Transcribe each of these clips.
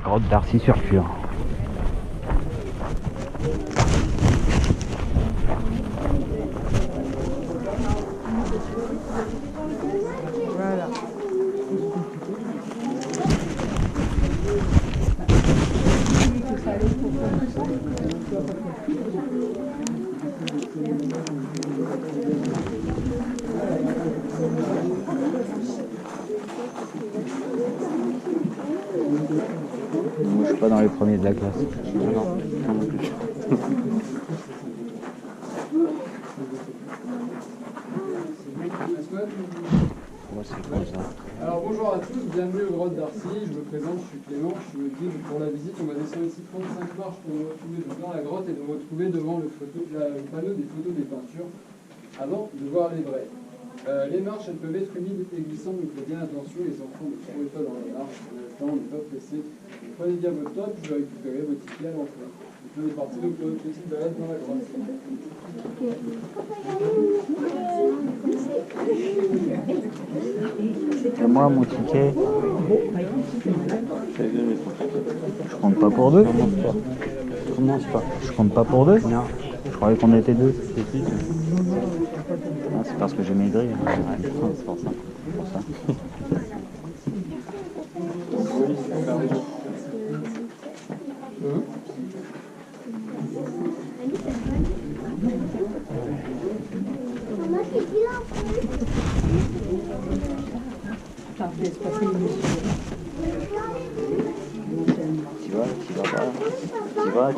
grotte d'Arcy-sur-Fur. Voilà. Moi, je suis pas dans les premiers de la classe. Non, non plus. Moi, c'est comme ça. Alors bonjour à tous, bienvenue aux grottes d'Arcy. Je me présente, je suis Clément, je suis le guide pour la visite. On va descendre ici 35 marches pour me retrouver dans la grotte et de me retrouver devant le panneau des photos des peintures avant de voir les vrais. Les marches, elles peuvent être humides et glissantes, donc faites bien attention, les enfants ne courez pas dans les marches, on a le temps, on n'est pas pressé. Donc, prenez bien votre temps et puis je vais récupérer vos tickets à l'entrée. Donc on est parti donc pour notre petite balade dans la grotte. Et moi, mon ticket, je compte pas pour deux. Commence pas. Je compte pas pour deux. Non. Je croyais qu'on était deux. C'est plus. Ah, c'est parce que j'ai maigri. Ouais, c'est pour ça. C'est pour ça.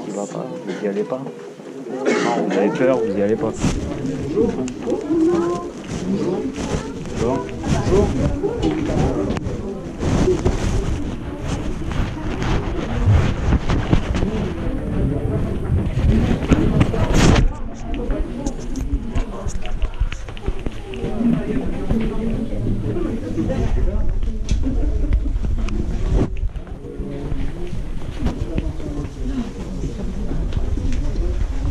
Tu vas pas, vous y allez pas. Non, vous avez peur, vous y allez pas. Bonjour.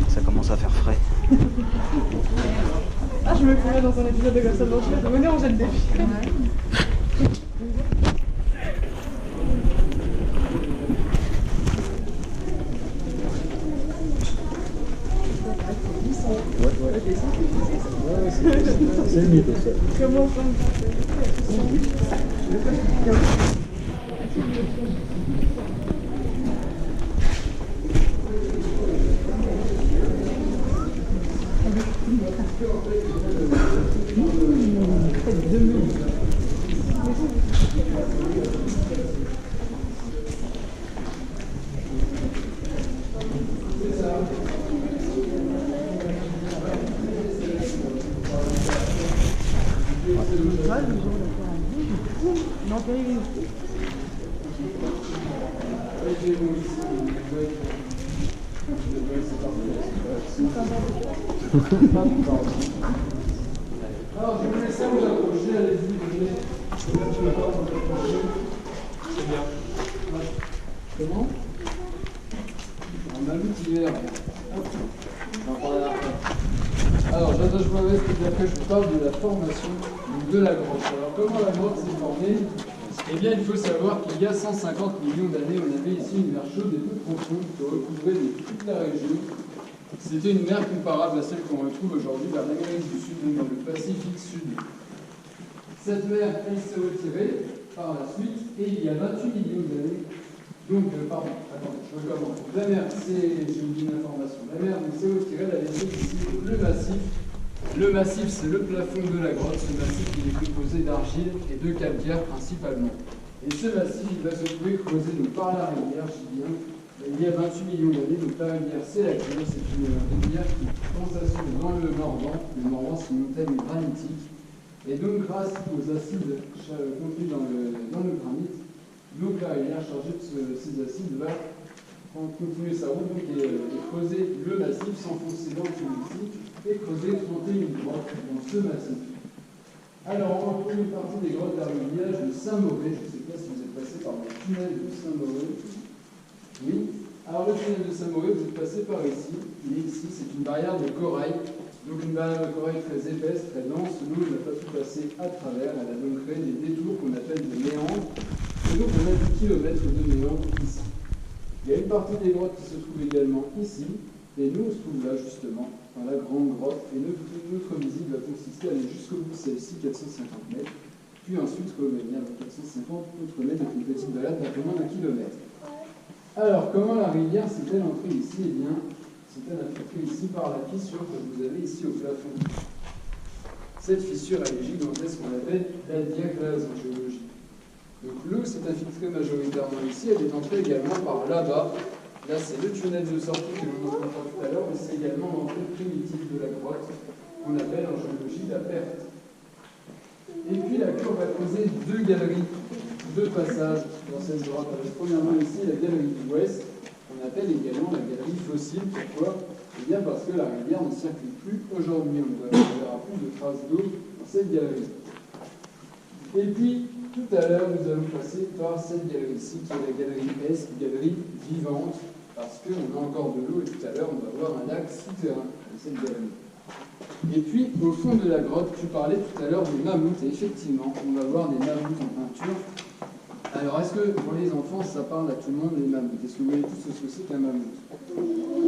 Ça commence à faire frais. Ah, je me ferais dans un épisode de Ghost Adventure. Venez, on jette des filles. C'est le mythe ça. Comment ça? Non, terrible. Alors, je vous laisse ça vous approcher, allez-y, venez. C'est bien. Ouais. Comment? On a l'outil vert. Hop. On en parlera après. Alors, j'attache ma veste et puis après, je vous parle de la formation de la grotte. Alors, comment la grotte s'est formée? Eh bien, il faut savoir qu'il y a 150 millions d'années, on avait ici une mer chaude et toute profonde qui recouvrait toute la région. C'était une mer comparable à celle qu'on retrouve aujourd'hui vers l'Amérique du Sud, donc dans le Pacifique Sud. Cette mer, elle s'est retirée par la suite, et il y a 28 millions d'années. Donc, pardon, attendez, je recommence. La mer, j'ai oublié une information. La mer s'est retirée, elle a laissé ici le massif. Le massif, c'est le plafond de la grotte. Ce massif, il est composé d'argile et de calcaire principalement. Et ce massif, il va se trouver creusé donc, par la rivière, je dis bien. Il y a 28 millions d'années, donc la rivière, c'est la Creuse, c'est une rivière qui s'associe dans le Morvan. Le Morvan, c'est une montagne granitique. Et donc, grâce aux acides contenus dans le granit, donc la rivière chargée de ces acides va continuer sa route et creuser le massif, s'enfoncer dans celui-ci et creuser 31 grottes dans ce massif. Alors, on retrouve une partie des grottes d'Armillage de Saint-Mauré. Je ne sais pas si vous êtes passé par le tunnel de Saint-Mauré. Oui. Alors, le tunnel de Saint-Mauré, vous êtes passé par ici. Et ici, c'est une barrière de corail. Donc, une barrière de corail très épaisse, très dense. L'eau n'a pas pu passer à travers. Elle a donc créé des détours qu'on appelle des méandres. Et donc, on a 10 km de méandres ici. Il y a une partie des grottes qui se trouve également ici, et nous on se trouve là justement, dans la grande grotte, et notre visite va consister à aller jusqu'au bout de celle-ci, 450 mètres, puis ensuite revenir à 450 autres mètres avec une petite balade d'à peu moins d'1 kilomètre. Alors, comment la rivière s'est-elle entrée ici? Eh bien, s'est-elle infiltrée ici par la fissure que vous avez ici au plafond. Cette fissure, elle est gigantesque, qu'on appelle la diaglase en géologie. Donc l'eau s'est infiltrée majoritairement ici, elle est entrée également par là-bas. Là, c'est le tunnel de sortie que l'on montrera tout à l'heure, mais c'est également l'entrée primitive de la grotte, qu'on appelle en géologie la perte. Et puis la cour va creuser deux galeries, deux passages dans cette grotte. Alors, premièrement ici, la galerie de l'ouest, qu'on appelle également la galerie fossile. Pourquoi? Eh bien parce que la rivière ne circule plus aujourd'hui. On ne verra plus de traces d'eau dans cette galerie. Et puis, tout à l'heure, nous allons passer par cette galerie-ci, qui est la galerie Est, galerie vivante, parce qu'on a encore de l'eau, et tout à l'heure, on va voir un lac souterrain dans cette galerie. Et puis, au fond de la grotte, tu parlais tout à l'heure des mammouths, et effectivement, on va voir des mammouths en peinture. Alors, est-ce que pour les enfants, ça parle à tout le monde, les mammouths? Est-ce que vous voyez tous ce que c'est qu'un mammouth?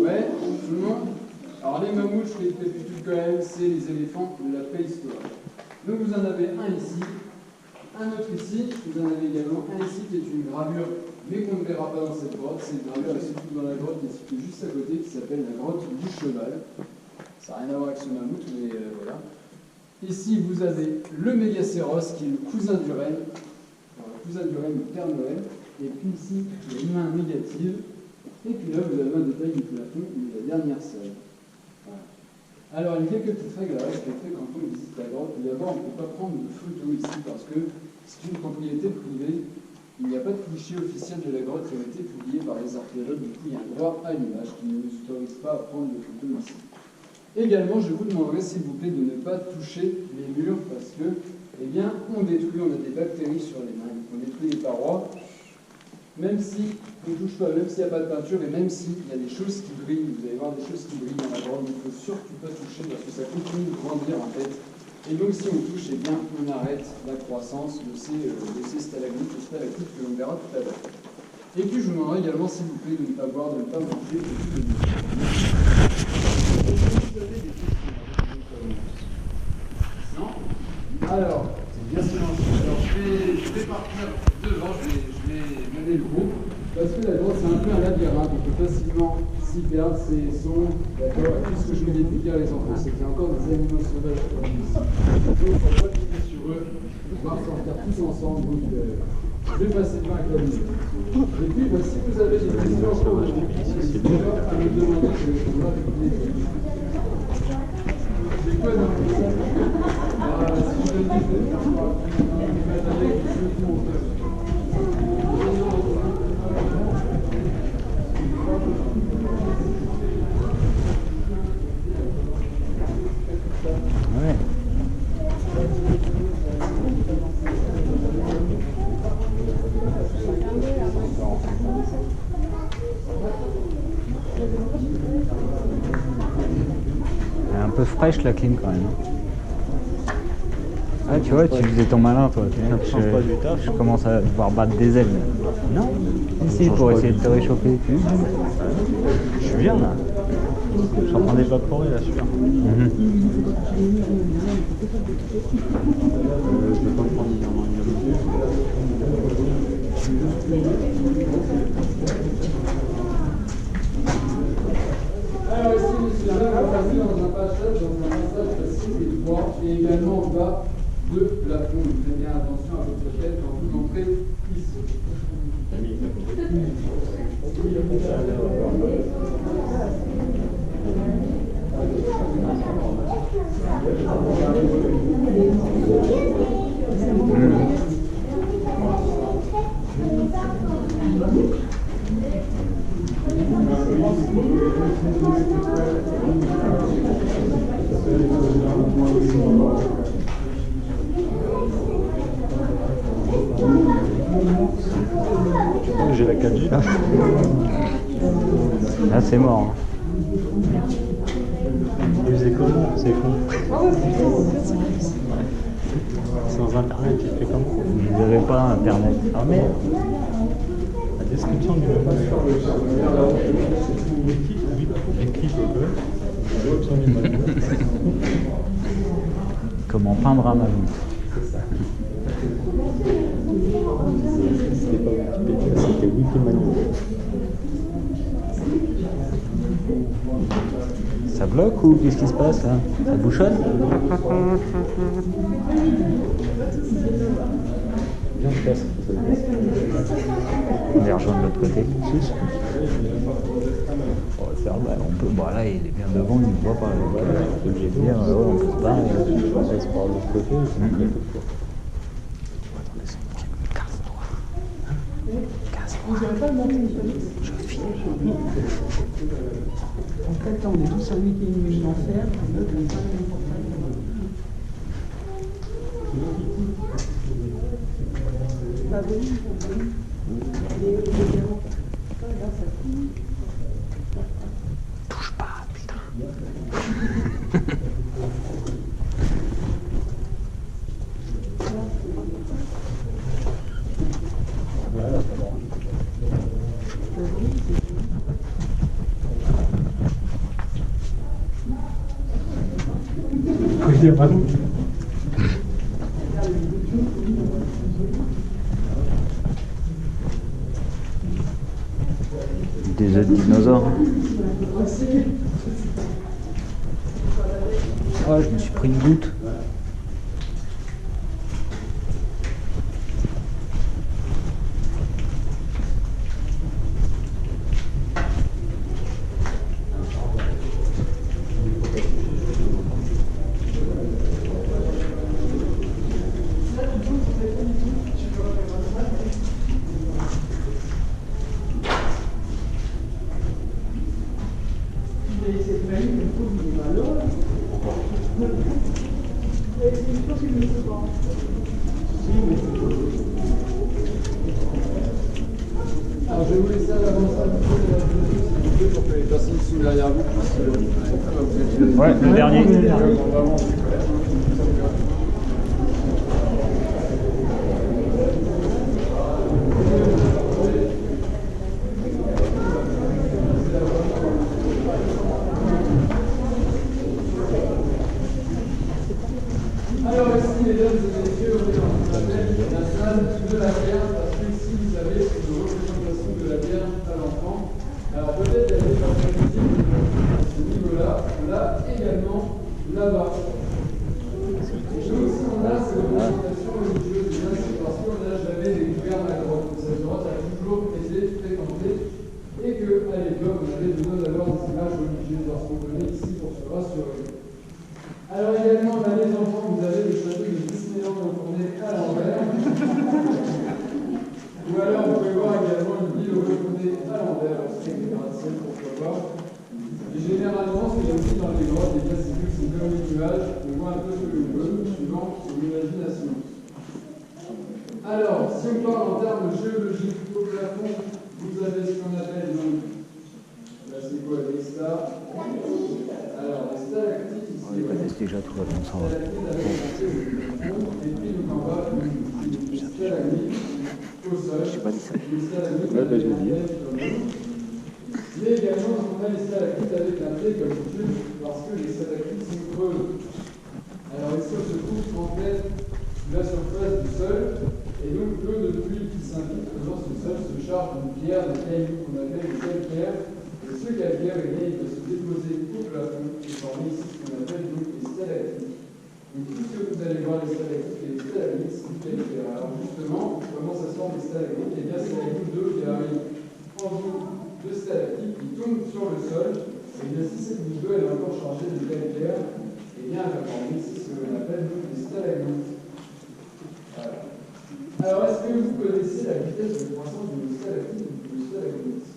Ouais, tout le monde? Alors, les mammouths, je récapitule quand même, c'est les éléphants de la préhistoire. Donc, vous en avez un ici, un autre ici, vous en avez également un ici qui est une gravure, mais qu'on ne verra pas dans cette grotte. Cette gravure est située dans la grotte qui est située juste à côté, qui s'appelle la grotte du cheval. Ça n'a rien à voir avec ce mammouth, mais voilà. Ici, vous avez le mégacéros, qui est le cousin du renne. Alors, le cousin du renne, le Père Noël. Et puis ici, il y a une main négative. Et puis là, vous avez un détail du plafond de la dernière salle. Voilà. Alors, il y a quelques petites règles à respecter quand on visite la grotte. Tout d'abord, on ne peut pas prendre de photos ici parce que c'est une propriété privée. Il n'y a pas de cliché officiel de la grotte qui a été publié par les archéologues. Du coup, il y a un droit à l'image qui ne nous autorise pas à prendre de photos ici. Également, je vous demanderai, s'il vous plaît, de ne pas toucher les murs parce que, eh bien, on détruit, on a des bactéries sur les mains, on détruit les parois, même si on ne touche pas, même s'il n'y a pas de peinture et même s'il y a des choses qui brillent, vous allez voir des choses qui brillent dans la grotte, il ne faut surtout pas toucher parce que ça continue de grandir en fait. Et donc, si on touche, eh bien, on arrête la croissance de ces stalagmites et stalactites que l'on verra tout à l'heure. Et puis, je vous demanderai également, s'il vous plaît, de ne pas boire, de ne pas manger, non? Alors, c'est bien silencieux. Alors, je vais partir devant, je vais mener le groupe, parce que la grotte, c'est un peu un labyrinthe, on peut facilement s'y perdre, c'est son, d'accord? Tout ce que je vais dire les enfants, c'est qu'il y a encore des animaux sauvages sur la liste. Donc, il ne faut pas cliquer sur eux, on va sortir tous ensemble, donc je vais passer devant avec la musique. Et puis, si vous avez des questions sur le groupe, n'hésitez pas à me demander, je vais répondre. C'est quoi dans le sac? Si je le dis, je vais faire quoi? Je vais aller avec le tout en fait. Ouais. Elle est un peu fraîche la clim quand même. Ah, tu vois, tu faisais ton malin toi. Ça change pas du taf. Je commence à devoir battre des ailes. Non, ici pour essayer de te réchauffer. Je suis bien là. Je suis en train d'évaporer là, je suis bien. Je vais pas me prendre Alors ici, monsieur, là, on va passer dans un passage facile et droit, et également en bas de plafond. Vous faites bien attention à votre tête quand vous entrez ici. J'ai la 4G là. Là c'est mort. Les écoles, c'est con. Sans internet, tu fais comment? Vous n'avez pas internet. Ah merde. Description du Comment peindre un mammouth. C'était pas Wikipédia, c'était Wikimania. Ça bloque ou qu'est-ce qui se passe là? Ça bouchonne? Bien, je passe. On les rejoint de l'autre côté. On va faire mal, on peut. Bon là il est bien devant, il ne voit pas. C'est obligé de dire, ouais, on peut se barrer. On passe par l'autre côté. On dirait pas le monter une police. Je filme. En fait, on est tous un week-end nuit d'enfer. Ah oui. Touche pas, putain. Des œufs de dinosaures. Oh, je me suis pris une goutte. Alors je vais vous laisser à l'avance un peu pour que les personnes qui sont derrière vous puissent. Ouais, le dernier. Alors ici, mesdames et messieurs, on est dans ce qu'on appelle la salle de la bière, parce que ici, vous savez, c'est une représentation de la bière à l'enfant. Alors peut-être il y a des personnes ici, à ce niveau-là, là également, là-bas. Nous aussi, on a ces représentations religieuses, et là, c'est parce qu'on n'a jamais découvert la grotte. Cette grotte a toujours été fréquentée, et qu'à l'époque, on avait besoin d'avoir des images religieuses lorsqu'on venait ici pour se rassurer. Alors également, là, les enfants, vous avez le château de Disneyland retourné à l'envers. Ou alors, vous pouvez voir également une ville retournée à l'envers, c'est une décoration, pourquoi pas. Et généralement, ce qu'il y a aussi dans les grottes, les classiques sont comme les nuages, on voit un peu ce que l'on veut, suivant son imagination. Alors, si on parle en termes géologiques, au plafond, vous avez ce qu'on appelle donc, là c'est quoi, les stars. Alors, les stalactites ici. On les connaît déjà, tout va bien, ça va. Et puis, donc en bas, une stalagmite au sol. J'ai pas dit ça. Une stalagmite Ouais, bah, je l'ai dit. Mais également, on a les stalactites avec un T comme d'habitude, parce que les stalactites sont creuses. Alors, ici, on se trouve en tête de la surface du sol, et donc l'eau de pluie qui s'infiltre dans ce sol se charge d'une pierre, de cailloux qu'on appelle le calcaire. Et ce calcaire, eh bien, il va se déposer au plafond et former ici ce qu'on appelle donc les stalactites. Donc tout ce que vous allez voir, les stalactites et les stalagmites, c'est du calcaire. Alors justement, comment ça se forme les stalagmites? Eh bien, c'est la goutte d'eau qui arrive en bout de stalactites qui tombe sur le sol. Et bien, si cette goutte d'eau elle est encore chargée de calcaire, eh bien, elle va former ici ce que l'on appelle donc les stalagmites. Voilà. Alors, est-ce que vous connaissez la vitesse de croissance d'une stalactite ou d'une stalagmite?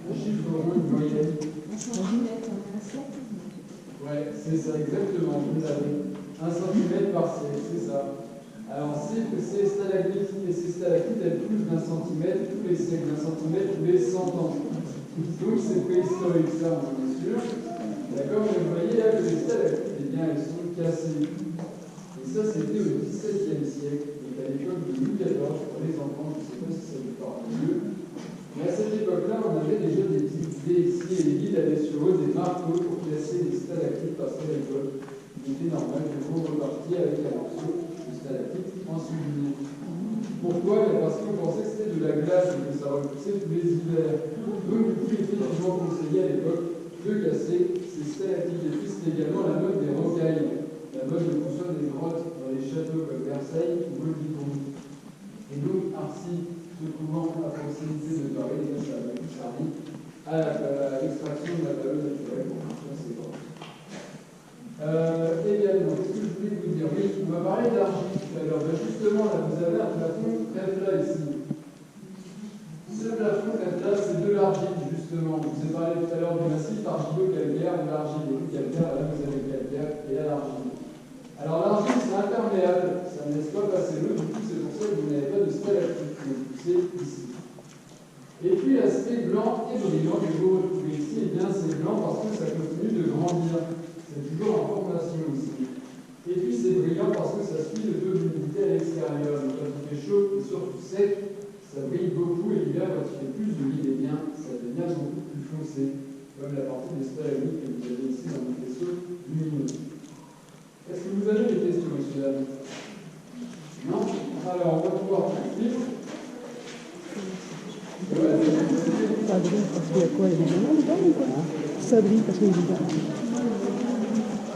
Un chiffre au moins, une moyenne. Ouais, c'est ça, exactement, vous avez 1 cm par siècle, c'est ça. Alors, si ces stalagmites et ces stalactites, elles poussent d'1 cm tous les siècles, d'1 cm tous les 100 ans. Donc, c'est préhistorique, ça, on est sûr. D'accord, mais vous voyez là que les stalactites, eh bien, elles sont cassées. Et ça, c'était au XVIIe siècle. Donc, à l'époque de Louis XIV, pour les enfants, je ne sais pas si ça vous parle mieux. Mais à cette époque-là, on avait déjà des petites idées ici, et les guides avaient sur eux des marteaux pour classer les stalactites parce qu'à l'époque, il était normal que vous repartiez avec un morceau de stalactite en souvenir. Pourquoi? Parce qu'on pensait que c'était de la glace et que ça repoussait tous les hivers. Donc, du coup, il était toujours conseillé à l'époque de casser ces stalactites. Et puis, c'était également la mode des rocailles, la mode de construire des grottes dans les châteaux comme Versailles ou Montpellier. Et donc, Arcy, se trouvant à proximité de Paris, et ça a beaucoup servi à l'extraction de la valeur naturelle pour construire ces grottes. Également, qu'est-ce que je voulais vous dire? Oui, on va parler d'argile. Alors, justement, là, vous avez un plafond très plat ici. Ce plafond très plat, c'est de l'argile, justement. Je vous ai parlé tout à l'heure du massif argilo-calcaire, de l'argile et du calcaire. Là, vous avez le calcaire et là, l'argile. Alors, l'argile, c'est imperméable. Ça ne laisse pas passer l'eau. Du coup, c'est pour ça que vous n'avez pas de stalactite. C'est ici. Et puis, l'aspect blanc et brillant que vous retrouvez ici, eh bien, c'est blanc parce que ça continue de grandir. C'est toujours en formation ici. Et puis c'est brillant parce que ça suit le taux d'humidité à l'extérieur. Donc quand il fait chaud et surtout sec, ça brille beaucoup et l'hiver, quand il fait plus de l'huile, eh bien, ça devient beaucoup plus foncé. Comme la partie des stalagmites que vous avez ici dans le vaisseau lumineux. Est-ce que vous avez des questions, monsieur David? Non? Alors, on va pouvoir poursuivre. Ça brille parce qu'il y a quoi? Il y a des gens dedans ou quoi? Ça brille parce qu'il y a des gens.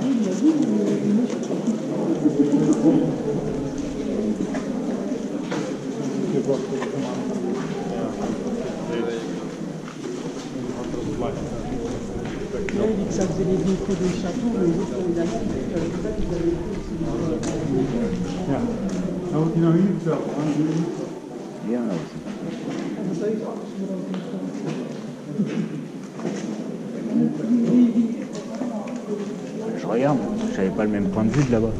Oui, il a dit, il dit que ça faisait les vitraux des châteaux, mais les autres, ils avaient fait Bien là aussi. Je regarde, je n'avais pas le même point de vue de là-bas.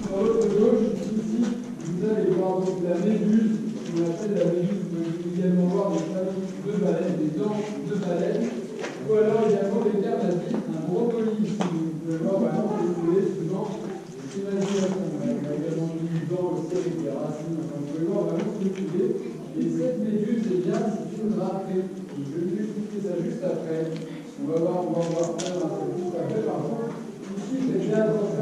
Sur l'autre gauche, ici, vous allez voir donc la méduse, qu'on appelle la méduse. Vous pouvez également voir des familles de baleines, des dents de baleines, ou alors également des carnassiers, un brocoli ici. Vous pouvez voir vraiment que vous voulez souvent l'imagination. On a également mis dents aussi avec des racines. Enfin, vous pouvez voir vraiment ce que vous voulez. Et cette méduse, eh bien, c'est une raclée. Je vais vous expliquer ça juste après. On va voir faire un peu juste après. Par contre, ici, c'est bien